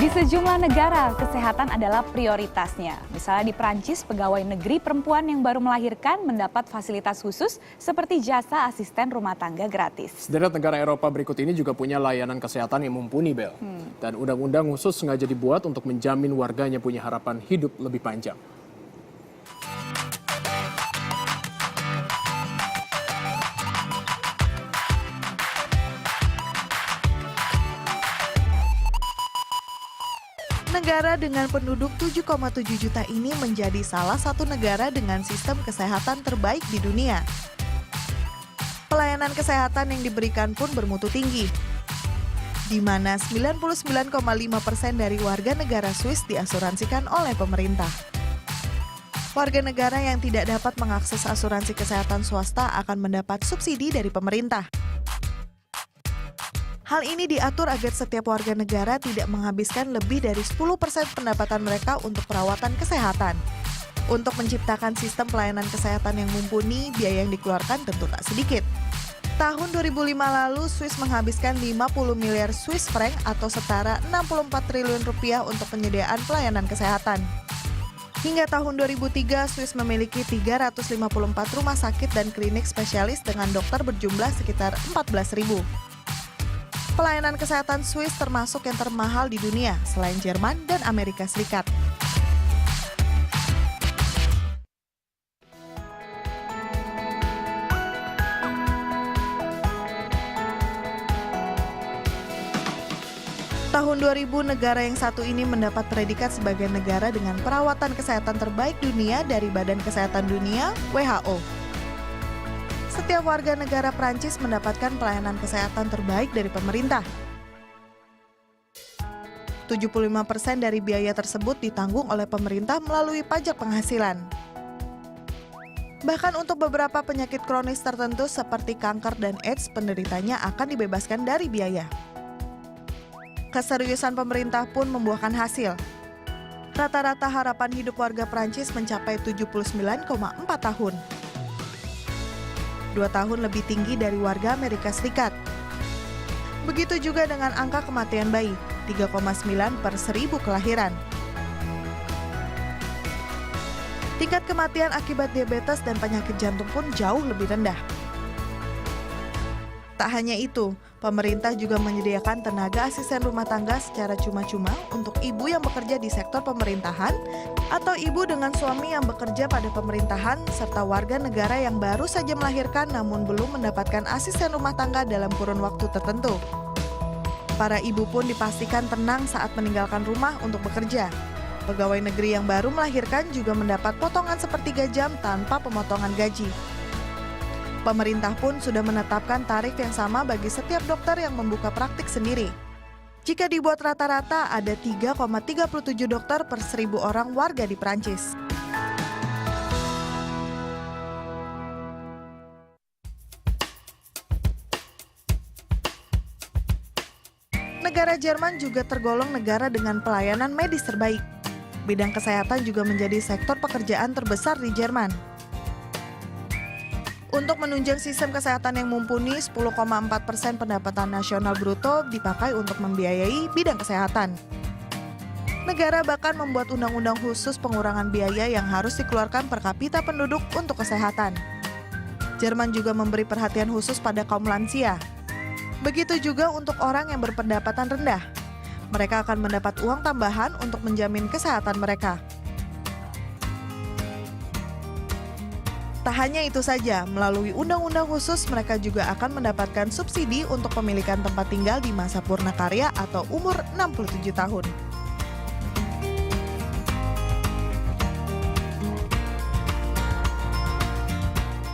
sejumlah negara, kesehatan adalah prioritasnya. Misalnya di Prancis, pegawai negeri perempuan yang baru melahirkan mendapat fasilitas khusus seperti jasa asisten rumah tangga gratis. Sederet negara Eropa berikut ini juga punya layanan kesehatan yang mumpuni, Bel. Dan undang-undang khusus sengaja dibuat untuk menjamin warganya punya harapan hidup lebih panjang. Negara dengan penduduk 7,7 juta ini menjadi salah satu negara dengan sistem kesehatan terbaik di dunia. Pelayanan kesehatan yang diberikan pun bermutu tinggi, di mana 99,5% dari warga negara Swiss diasuransikan oleh pemerintah. Warga negara yang tidak dapat mengakses asuransi kesehatan swasta akan mendapat subsidi dari pemerintah. Hal ini diatur agar setiap warga negara tidak menghabiskan lebih dari 10% pendapatan mereka untuk perawatan kesehatan. Untuk menciptakan sistem pelayanan kesehatan yang mumpuni, biaya yang dikeluarkan tentu tak sedikit. Tahun 2005 lalu, Swiss menghabiskan 50 miliar Swiss franc atau setara 64 triliun rupiah untuk penyediaan pelayanan kesehatan. Hingga tahun 2003, Swiss memiliki 354 rumah sakit dan klinik spesialis dengan dokter berjumlah sekitar 14.000. Pelayanan kesehatan Swiss termasuk yang termahal di dunia selain Jerman dan Amerika Serikat. Tahun 2000, negara yang satu ini mendapat predikat sebagai negara dengan perawatan kesehatan terbaik dunia dari Badan Kesehatan Dunia, WHO. Setiap warga negara Prancis mendapatkan pelayanan kesehatan terbaik dari pemerintah. 75% dari biaya tersebut ditanggung oleh pemerintah melalui pajak penghasilan. Bahkan untuk beberapa penyakit kronis tertentu seperti kanker dan AIDS, penderitanya akan dibebaskan dari biaya. Keseriusan pemerintah pun membuahkan hasil. Rata-rata harapan hidup warga Prancis mencapai 79,4 tahun. 2 tahun lebih tinggi dari warga Amerika Serikat. Begitu juga dengan angka kematian bayi, 3,9 per 1000 kelahiran. Tingkat kematian akibat diabetes dan penyakit jantung pun jauh lebih rendah. Tak hanya itu, pemerintah juga menyediakan tenaga asisten rumah tangga secara cuma-cuma untuk ibu yang bekerja di sektor pemerintahan atau ibu dengan suami yang bekerja pada pemerintahan serta warga negara yang baru saja melahirkan namun belum mendapatkan asisten rumah tangga dalam kurun waktu tertentu. Para ibu pun dipastikan tenang saat meninggalkan rumah untuk bekerja. Pegawai negeri yang baru melahirkan juga mendapat potongan sepertiga jam tanpa pemotongan gaji. Pemerintah pun sudah menetapkan tarif yang sama bagi setiap dokter yang membuka praktik sendiri. Jika dibuat rata-rata, ada 3,37 dokter per 1.000 orang warga di Prancis. Negara Jerman juga tergolong negara dengan pelayanan medis terbaik. Bidang kesehatan juga menjadi sektor pekerjaan terbesar di Jerman. Untuk menunjang sistem kesehatan yang mumpuni, 10,4% pendapatan nasional bruto dipakai untuk membiayai bidang kesehatan. Negara bahkan membuat undang-undang khusus pengurangan biaya yang harus dikeluarkan per kapita penduduk untuk kesehatan. Jerman juga memberi perhatian khusus pada kaum lansia. Begitu juga untuk orang yang berpendapatan rendah. Mereka akan mendapat uang tambahan untuk menjamin kesehatan mereka. Tak hanya itu saja, melalui undang-undang khusus mereka juga akan mendapatkan subsidi untuk pemilikan tempat tinggal di masa purna karya atau umur 67 tahun.